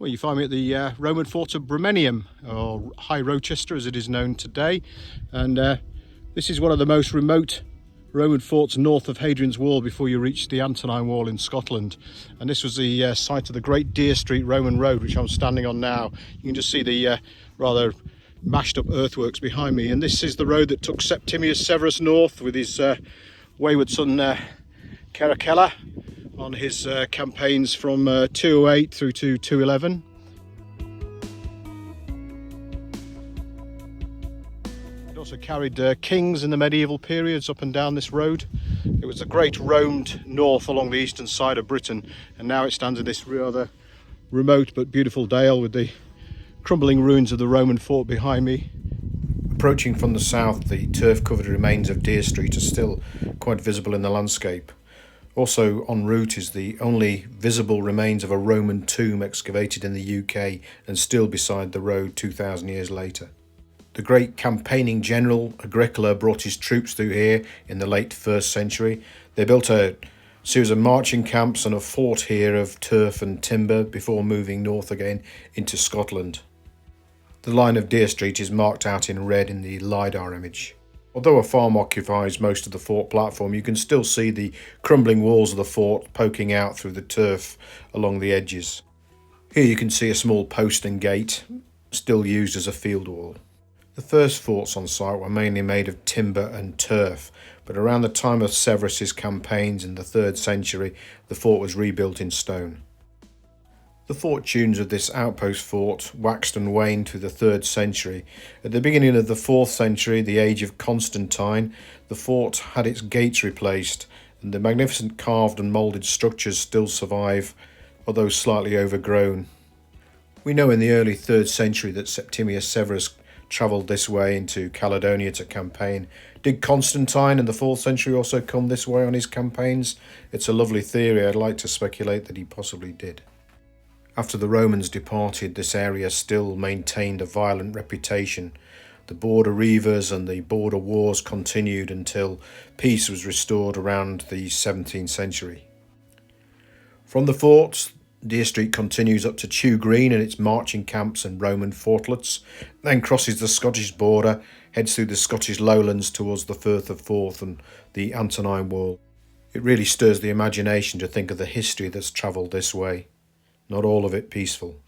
Well, you find me at the Roman fort of Bremenium, or High Rochester as it is known today. And this is one of the most remote Roman forts north of Hadrian's Wall before you reach the Antonine Wall in Scotland. And this was the site of the great Dere Street Roman road, which I'm standing on now. You can just see the rather mashed up earthworks behind me. And this is the road that took Septimius Severus north with his wayward son Caracalla on his campaigns from 208 through to 211. It also carried kings in the medieval periods up and down this road. It was a great roamed north along the eastern side of Britain, and now it stands in this rather remote but beautiful dale with the crumbling ruins of the Roman fort behind me. Approaching from the south, the turf-covered remains of Dere Street are still quite visible in the landscape. Also en route is the only visible remains of a Roman tomb excavated in the UK and still beside the road 2,000 years later. The great campaigning general Agricola brought his troops through here in the late 1st century. They built a series of marching camps and a fort here of turf and timber before moving north again into Scotland. The line of Dere Street is marked out in red in the LiDAR image. Although a farm occupies most of the fort platform, you can still see the crumbling walls of the fort poking out through the turf along the edges. Here you can see a small post and gate, still used as a field wall. The first forts on site were mainly made of timber and turf, but around the time of Severus's campaigns in the 3rd century, the fort was rebuilt in stone. The fortunes of this outpost fort waxed and waned through the 3rd century. At the beginning of the 4th century, the age of Constantine, the fort had its gates replaced, and the magnificent carved and moulded structures still survive, although slightly overgrown. We know in the early 3rd century that Septimius Severus travelled this way into Caledonia to campaign. Did Constantine in the 4th century also come this way on his campaigns? It's a lovely theory. I'd like to speculate that he possibly did. After the Romans departed, this area still maintained a violent reputation. The border reivers and the border wars continued until peace was restored around the 17th century. From the forts, Dere Street continues up to Chew Green and its marching camps and Roman fortlets, then crosses the Scottish border, heads through the Scottish lowlands towards the Firth of Forth and the Antonine Wall. It really stirs the imagination to think of the history that's travelled this way. Not all of it peaceful.